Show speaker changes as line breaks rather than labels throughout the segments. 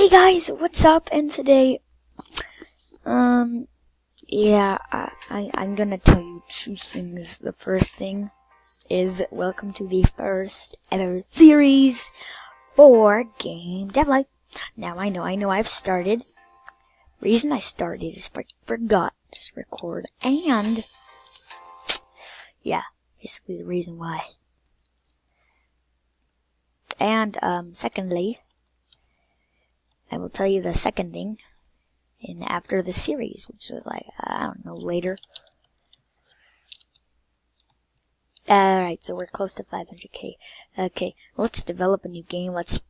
Hey guys, what's up? And today, yeah, I'm gonna tell you two things. The first thing is welcome to the first ever series for Game Dev Life. Now I know I've started. Reason I started is forgot to record, and yeah, basically the reason why. And secondly, I will tell you the second thing after the series, which is like, I don't know, later. Alright, so we're close to 500k. Okay, let's develop a new game. Let's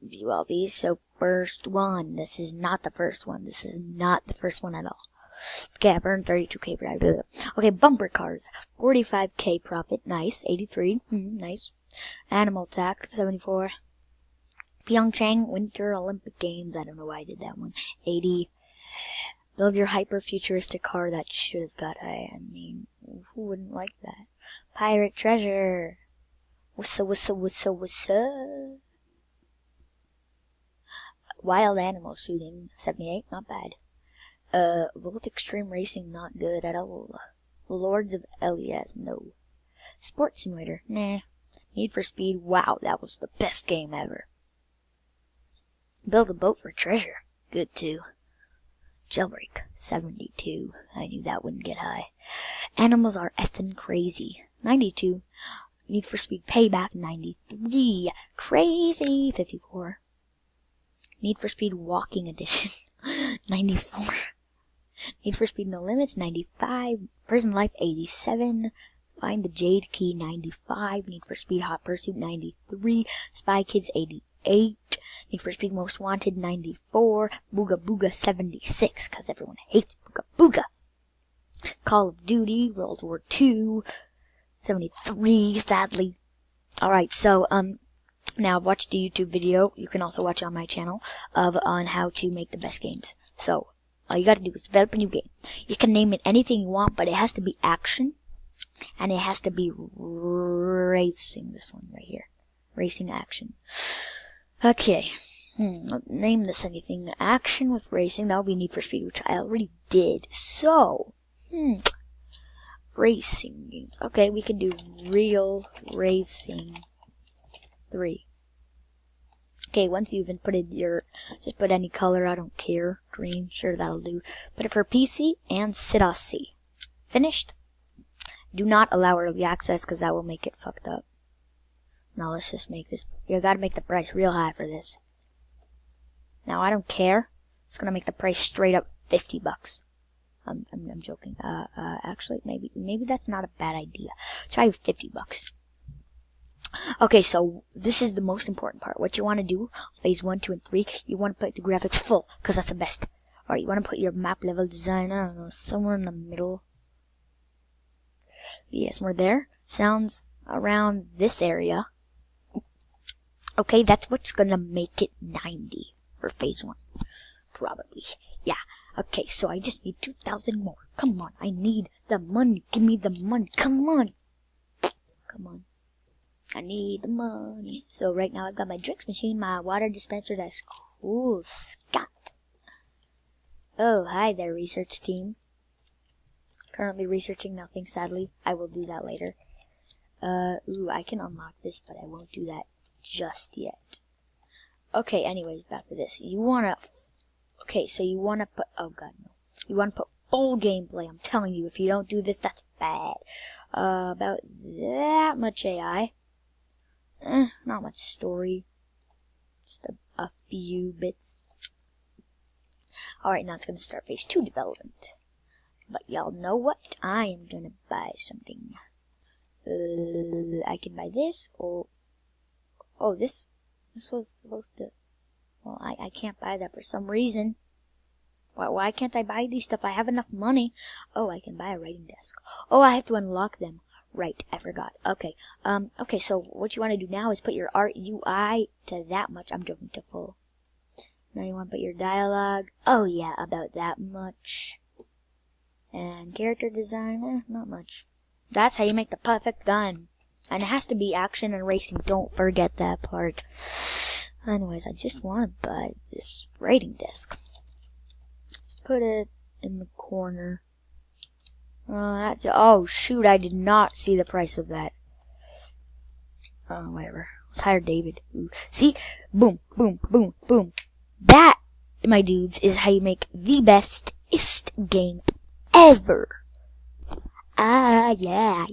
view all these. So first one, this is not the first one. This is not the first one at all. Okay, I've earned 32k for that. Okay, bumper cars, 45k profit, nice. 83, nice. Animal attack, 74. Pyeongchang Winter Olympic Games, I don't know why I did that one. 80. Build your hyper-futuristic car, that should have got high. I mean, who wouldn't like that? Pirate treasure. Wissa. Wild animal shooting, 78, not bad. Volt Extreme Racing, not good at all. Lords of Elias, no. Sports Simulator, nah. Need for Speed, wow, that was the best game ever. Build a boat for treasure, good too. Jailbreak, 72, I knew that wouldn't get high. Animals are effing crazy, 92. Need for Speed Payback, 93. Crazy, 54. Need for Speed Walking Edition, 94. Need for Speed No Limits, 95. Prison Life, 87. Find the Jade Key, 95. Need for Speed Hot Pursuit, 93. Spy Kids, 88. Need for Speed Most Wanted, 94. Booga Booga, 76, because everyone hates Booga Booga. Call of Duty, World War II, 73, sadly. Alright, so, now I've watched a YouTube video, you can also watch it on my channel, on how to make the best games. So, all you gotta do is develop a new game. You can name it anything you want, but it has to be action, and it has to be racing, this one right here. Racing action. Okay, name this anything. Action with racing, that would be Need for Speed, which I already did. So, racing games. Okay, we can do Real Racing 3. Okay, once you've inputted just put any color, I don't care. Green, sure, that'll do. Put it for PC and C. Finished? Do not allow early access, because that will make it fucked up. Now let's just make this, you gotta make the price real high for this. Now I don't care. It's gonna make the price straight up $50. I'm joking. Actually, maybe that's not a bad idea. Try $50. Okay, so this is the most important part. What you want to do, phase 1, 2, and 3, you want to put the graphics full, because that's the best. Alright, you want to put your map level design, I don't know, somewhere in the middle. Yes, we're there. Sounds around this area. Okay, that's what's gonna make it 90 for phase 1. Probably. Yeah. Okay, so I just need 2,000 more. Come on, I need the money. Give me the money. Come on. Come on. I need the money. So right now I've got my drinks machine, my water dispenser, that's cool, Scott. Oh, hi there, research team. Currently researching nothing, sadly. I will do that later. Ooh, I can unlock this, but I won't do that just yet. Okay, anyways, back to this. You wanna, okay, so you wanna put, oh god, no. You wanna put full gameplay, I'm telling you, if you don't do this, that's bad. About that much AI. Not much story. Just a few bits. Alright, now it's gonna start phase 2 development. But y'all know what? I am gonna buy something. I can buy this, or... Oh, this was supposed to... Well, I can't buy that for some reason. Why can't I buy these stuff? I have enough money. Oh, I can buy a writing desk. Oh, I have to unlock them. Right, I forgot. Okay, okay, so what you want to do now is put your art UI to that much. I'm joking, to full. Now you want to put your dialogue. Oh, yeah, about that much. And character design, not much. That's how you make the perfect gun. And it has to be action and racing. Don't forget that part. Anyways, I just want to buy this writing desk. Let's put it in the corner. Oh shoot, I did not see the price of that. Oh, whatever. Let's hire David. Ooh. See? Boom, boom, boom, boom. That, my dudes, is how you make the bestest game ever. Ah, yeah.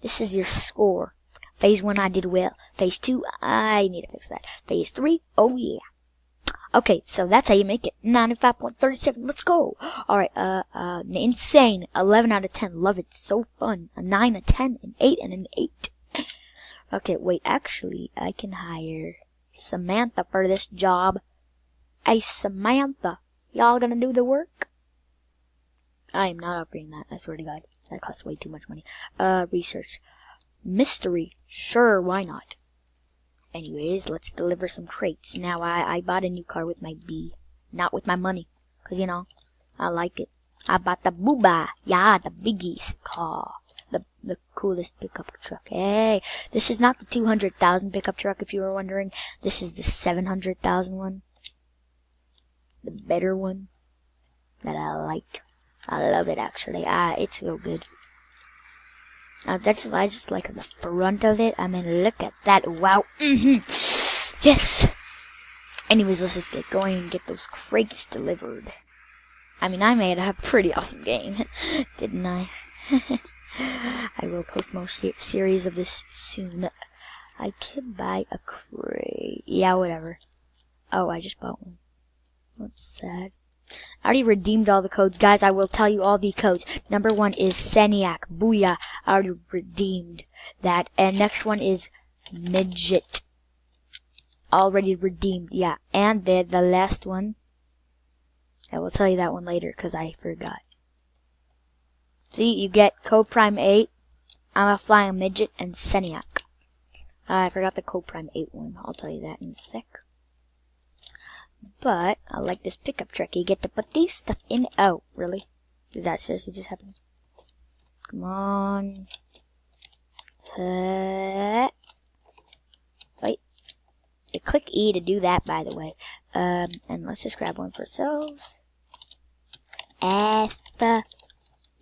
This is your score. Phase 1, I did well. Phase 2, I need to fix that. Phase 3, oh yeah. Okay, so that's how you make it. 95.37, let's go. Alright, insane. 11 out of 10, love it, so fun. A 9, a 10, an 8, and an 8. Okay, wait, actually, I can hire Samantha for this job. Hey, Samantha, y'all gonna do the work? I am not upgrading that, I swear to God. That costs way too much money. Research. Mystery. Sure, why not? Anyways, let's deliver some crates. Now, I bought a new car with my B. Not with my money. Because, you know, I like it. I bought the Booba. Yeah, the biggest car. The coolest pickup truck. Hey, this is not the 200,000 pickup truck, if you were wondering. This is the 700,000 one. The better one. That I like. I love it, actually. It's so good. I just like the front of it. I mean, look at that. Wow. Yes. Anyways, let's just get going and get those crates delivered. I mean, I made a pretty awesome game, didn't I? I will post more series of this soon. I could buy a crate. Yeah, whatever. Oh, I just bought one. That's sad. I already redeemed all the codes. Guys, I will tell you all the codes. Number 1 is Seniac. Booyah. I already redeemed that. And next one is Midget. Already redeemed. Yeah. And the last one, I will tell you that one later because I forgot. See, you get Code Prime 8. I'm a Flying Midget and Seniac. I forgot the Code Prime 8 one. I'll tell you that in a sec. But I like this pickup truck. You get to put these stuff in. Oh, really? Does that seriously just happen? Come on. Wait. You click E to do that, by the way. And let's just grab one for ourselves. F.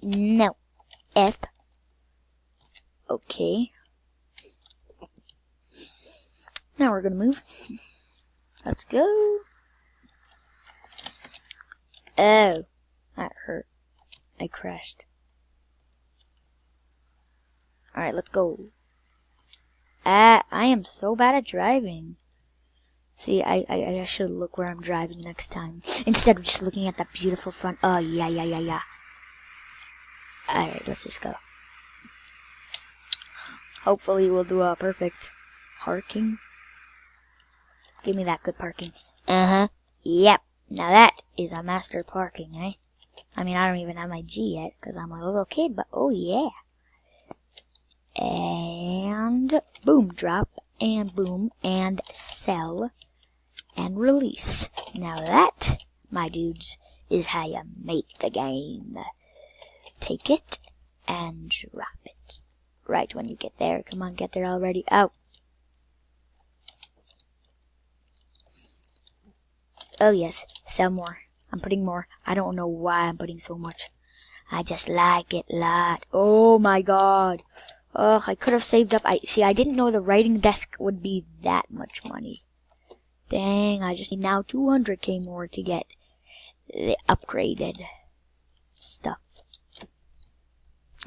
No. F. Okay. Now we're gonna move. Let's go. Oh, that hurt. I crashed. Alright, let's go. I am so bad at driving. See, I should look where I'm driving next time. Instead of just looking at that beautiful front. Oh, yeah. Alright, let's just go. Hopefully we'll do a perfect parking. Give me that good parking. Yep. Now that is a master parking, eh? I mean, I don't even have my G yet, because I'm a little kid, but oh yeah. And boom, drop, and boom, and sell, and release. Now that, my dudes, is how you make the game. Take it, and drop it. Right when you get there. Come on, get there already. Oh. Oh yes, sell more. I'm putting more. I don't know why I'm putting so much. I just like it a lot. Oh my god. Ugh, I could have saved up. I didn't know the writing desk would be that much money. Dang, I just need now 200k more to get the upgraded stuff.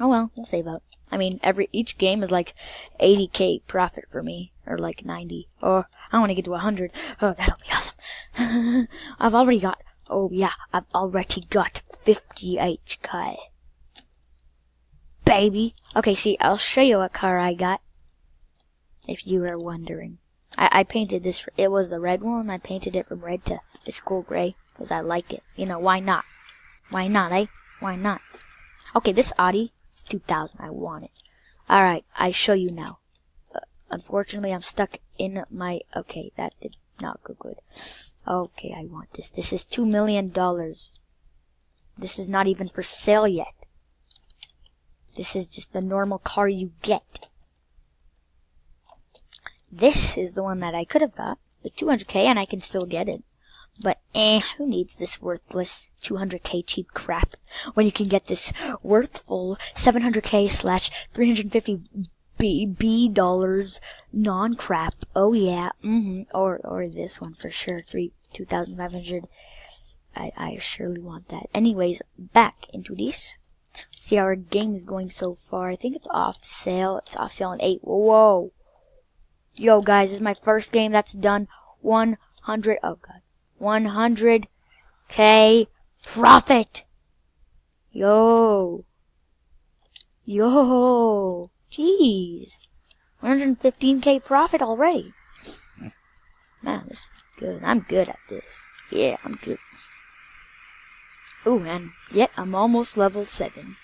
Oh well, we'll save up. I mean, each game is like 80k profit for me. Or like 90. Or I want to get to 100. Oh, that'll be awesome. I've already got 58k. Baby. Okay, see, I'll show you what car I got. If you were wondering. I painted this, it was the red one. I painted it from red to this cool gray. Because I like it. You know, why not? Why not, eh? Why not? Okay, this Audi, it's 2000. I want it. Alright, I show you now. Unfortunately, I'm stuck in my... Okay, that did not go good. Okay, I want this. This is $2 million. This is not even for sale yet. This is just the normal car you get. this is the one that I could have got. Like 200k and I can still get it. But who needs this worthless 200k cheap crap when you can get this worthful 700k / 350 B dollars non-crap. Oh yeah, or this one for sure, 2,500. I surely want that. Anyways, back into this. See how our game is going so far. I think it's off sale. It's off sale on 8. Whoa. Yo, guys, this is my first game that's done 100. Oh, God. 100k profit. Yo. Jeez. 115k profit already. Man, this is good. I'm good at this. Yeah, I'm good. Ooh, and yet I'm almost level 7.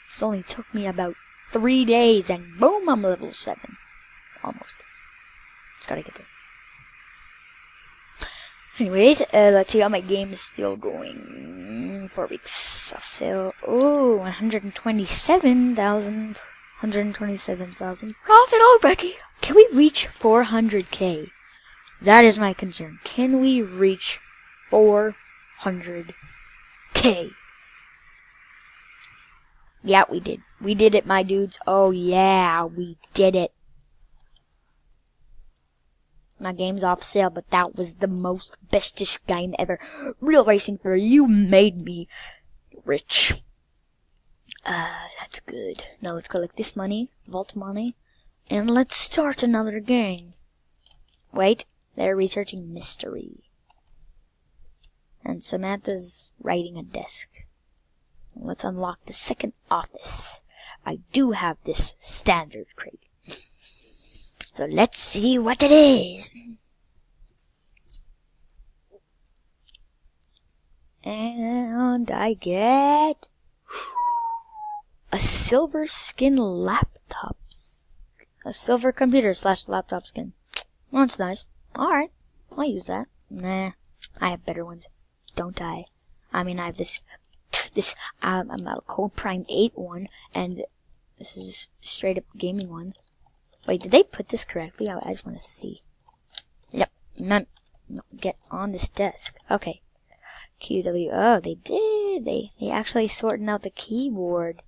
This only took me about 3 days, and boom, I'm level 7. Almost. Just gotta get there. Anyways, let's see how my game is still going. 4 weeks off sale. Ooh, 127,000 profit already. Can we reach 400k? That is my concern. Can we reach 400k? Yeah, we did. We did it, my dudes. Oh yeah, we did it. My game's off sale, but that was the most bestish game ever. Real Racing 3, you made me rich. That's good. Now let's collect this money, vault money, and let's start another game. Wait, they're researching mystery. And Samantha's writing a desk. Let's unlock the second office. I do have this standard crate. So let's see what it is. And I get a silver skin laptop. A silver computer / laptop skin. Well, that's nice. Alright, I'll use that. Nah, I have better ones. Don't I? I mean, I have this, I'm a Code Prime 8 one, and this is straight up gaming one. Wait, did they put this correctly? I just want to see. Yep. No, get on this desk. Okay. QW. Oh, they did. They actually sorting out the keyboard.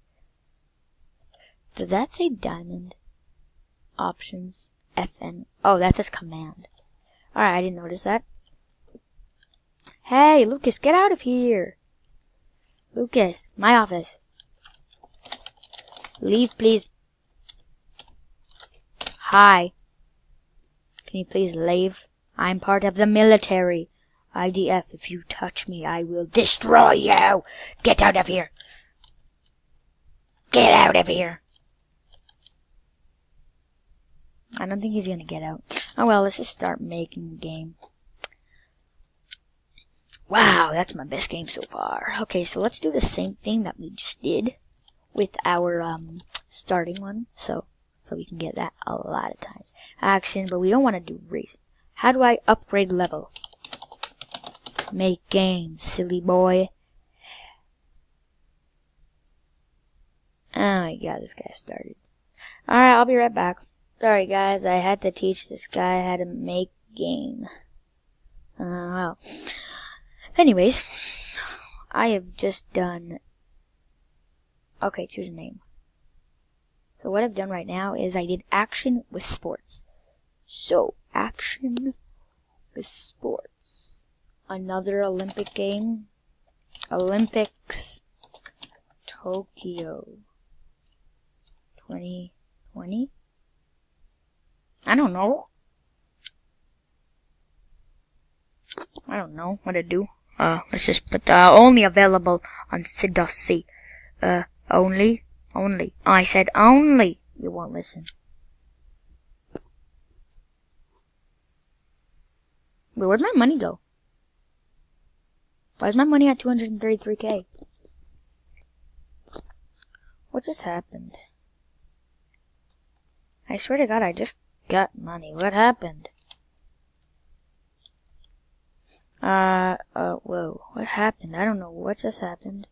Did that say diamond? Options. FN. Oh, that says command. Alright, I didn't notice that. Hey, Lucas, get out of here. Lucas, my office. Leave, please. Hi. Can you please leave? I'm part of the military. IDF, if you touch me, I will destroy you. Get out of here. Get out of here. I don't think he's gonna get out. Oh well, let's just start making the game. Wow, that's my best game so far. Okay, so let's do the same thing that we just did with our starting one. So we can get that a lot of times. Action, but we don't want to do race. How do I upgrade level? Make game, silly boy. Oh my god, this guy started. Alright, I'll be right back. Sorry guys, I had to teach this guy how to make game. Well. Anyways, I have just done... Okay, choose a name. So what I've done right now is I did action with sports. So, action with sports. Another Olympic game. Olympics Tokyo 2020? I don't know. I don't know what to do. Let's just put only available on Sidossi. Only. I said only. You won't listen. Wait, where'd my money go? Why is my money at 233k? What just happened? I swear to God, I just got money. What happened? Whoa. What happened? I don't know what just happened.